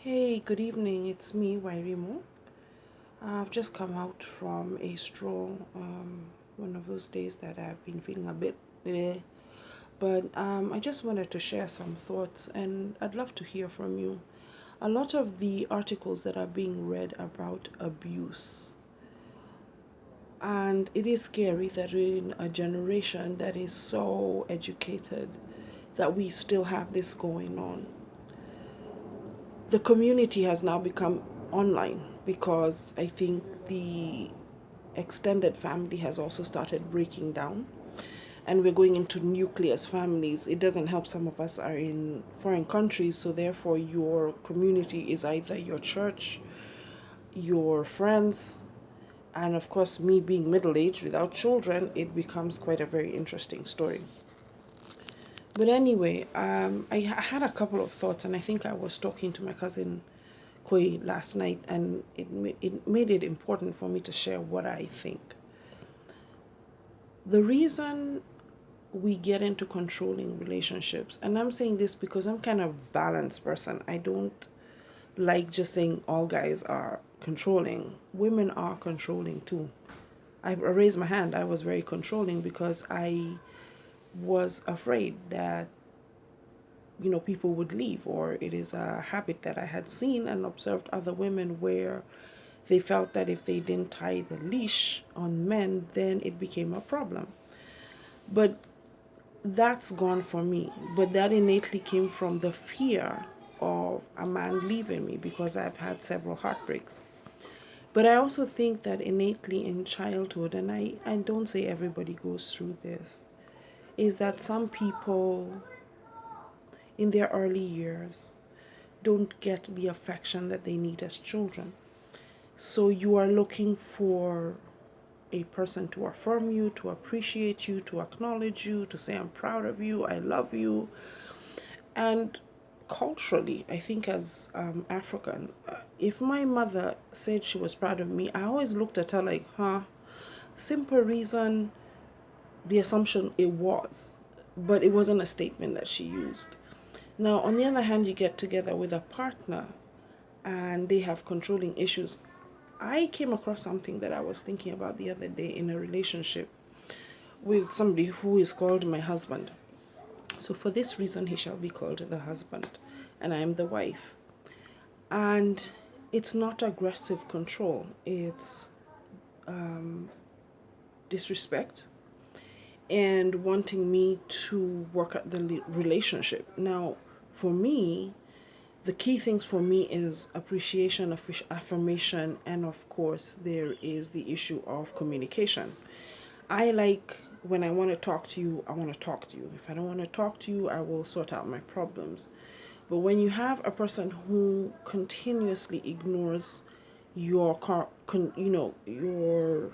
Hey, good evening. It's me, Wairimo. I've just come out from a stroll, one of those days that I've been feeling a bit but I just wanted to share some thoughts and I'd love to hear from you. A lot of the articles that are being read about abuse, and it is scary that we're in a generation that is so educated that we still have this going on. The community has now become online because I think the extended family has also started breaking down and we're going into nucleus families. It doesn't help some of us are in foreign countries, so therefore your community is either your church, your friends, and of course me being middle-aged without children, it becomes quite a very interesting story. But anyway, I had a couple of thoughts, and I think I was talking to my cousin Koi last night, and it made it important for me to share what I think. The reason we get into controlling relationships, and I'm saying this because I'm kind of balanced person. I don't like just saying all guys are controlling. Women are controlling too. I raised my hand. I was very controlling because I was afraid that people would leave, or it is a habit that I had seen and observed other women where they felt that if they didn't tie the leash on men, then it became a problem. But that's gone for me. But that innately came from the fear of a man leaving me because I've had several heartbreaks. But I also think that innately in childhood, and I don't say everybody goes through this, is that some people in their early years don't get the affection that they need as children. So you are looking for a person to affirm you, to appreciate you, to acknowledge you, to say, I'm proud of you, I love you. And culturally, I think as African, if my mother said she was proud of me, I always looked at her like, huh? Simple reason, the assumption it was, but it wasn't a statement that she used. Now, on the other hand, you get together with a partner and they have controlling issues. I came across something that I was thinking about the other day in a relationship with somebody who is called my husband. So, for this reason, he shall be called the husband, and I am the wife. And it's not aggressive control, it's disrespect and wanting me to work at the relationship. Now, for me, the key things for me is appreciation, affirmation, and of course, there is the issue of communication. I like when I want to talk to you, I want to talk to you. If I don't want to talk to you, I will sort out my problems. But when you have a person who continuously ignores your your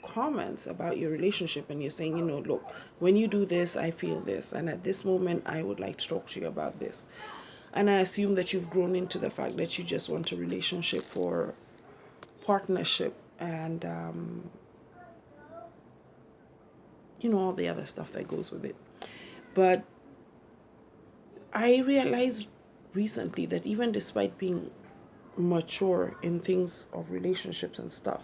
comments about your relationship, and you're saying, look, when you do this, I feel this, and at this moment I would like to talk to you about this, and I assume that you've grown into the fact that you just want a relationship for partnership and all the other stuff that goes with it. But I realized recently that even despite being mature in things of relationships and stuff,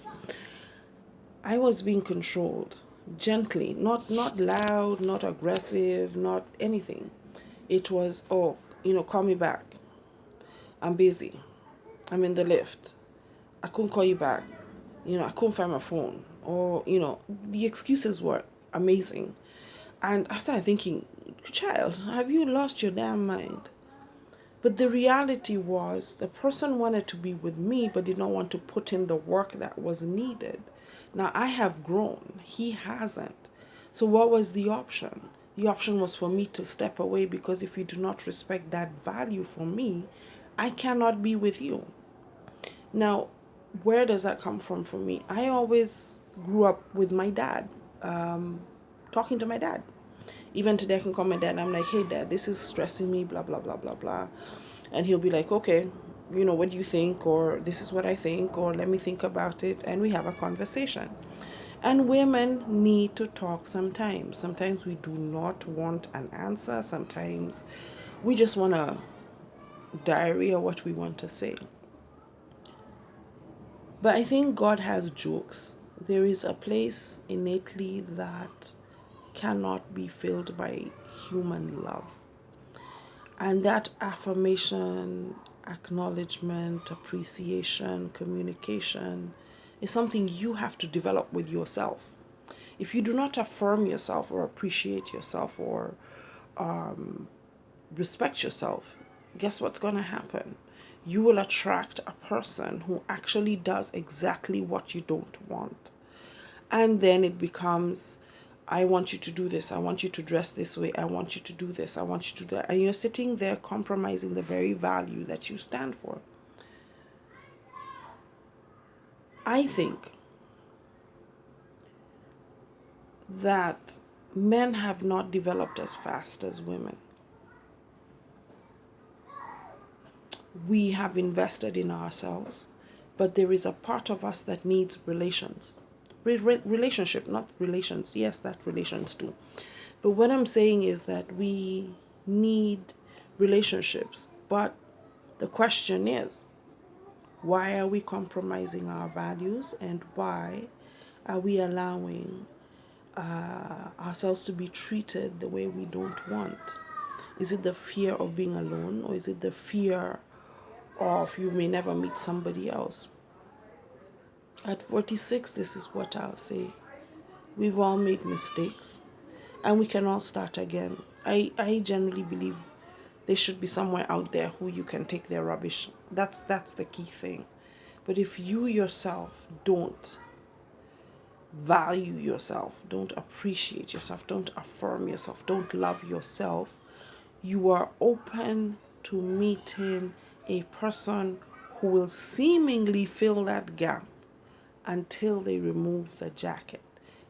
I was being controlled gently, not loud, not aggressive, not anything. It was, oh, call me back. I'm busy. I'm in the lift. I couldn't call you back. I couldn't find my phone. Or, the excuses were amazing. And I started thinking, child, have you lost your damn mind? But the reality was the person wanted to be with me but did not want to put in the work that was needed. Now I have grown, he hasn't. So what was the option? The option was for me to step away because if you do not respect that value for me, I cannot be with you. Now, where does that come from for me? I always grew up with my dad, talking to my dad. Even today, I can call my dad and I'm like, hey, dad, this is stressing me, blah, blah, blah, blah, blah. And he'll be like, okay, what do you think? Or this is what I think, or let me think about it. And we have a conversation. And women need to talk sometimes. Sometimes we do not want an answer. Sometimes we just want to diarrhea what we want to say. But I think God has jokes. There is a place innately that cannot be filled by human love. And that affirmation, acknowledgement, appreciation, communication is something you have to develop with yourself. If you do not affirm yourself or appreciate yourself or respect yourself, guess what's going to happen? You will attract a person who actually does exactly what you don't want. And then it becomes, I want you to do this, I want you to dress this way, I want you to do this, I want you to do that. And you're sitting there compromising the very value that you stand for. I think that men have not developed as fast as women. We have invested in ourselves, but there is a part of us that needs relationship, not relations. Yes, that relations too. But what I'm saying is that we need relationships. But the question is, why are we compromising our values, and why are we allowing ourselves to be treated the way we don't want? Is it the fear of being alone, or is it the fear of you may never meet somebody else? At 46, this is what I'll say. We've all made mistakes and we can all start again. I generally believe there should be somewhere out there who you can take their rubbish. That's the key thing. But if you yourself don't value yourself, don't appreciate yourself, don't affirm yourself, don't love yourself, you are open to meeting a person who will seemingly fill that gap until they remove the jacket.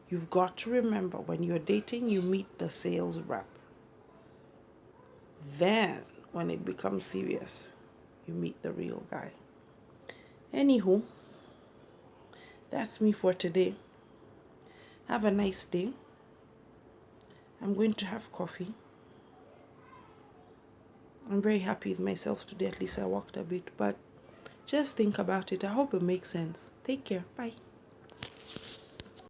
You've got to remember, when you're dating, you meet the sales rep. Then, when it becomes serious, you meet the real guy. Anywho, that's me for today. Have a nice day. I'm going to have coffee. I'm very happy with myself today. At least I walked a bit. But just think about it. I hope it makes sense. Take care. Bye.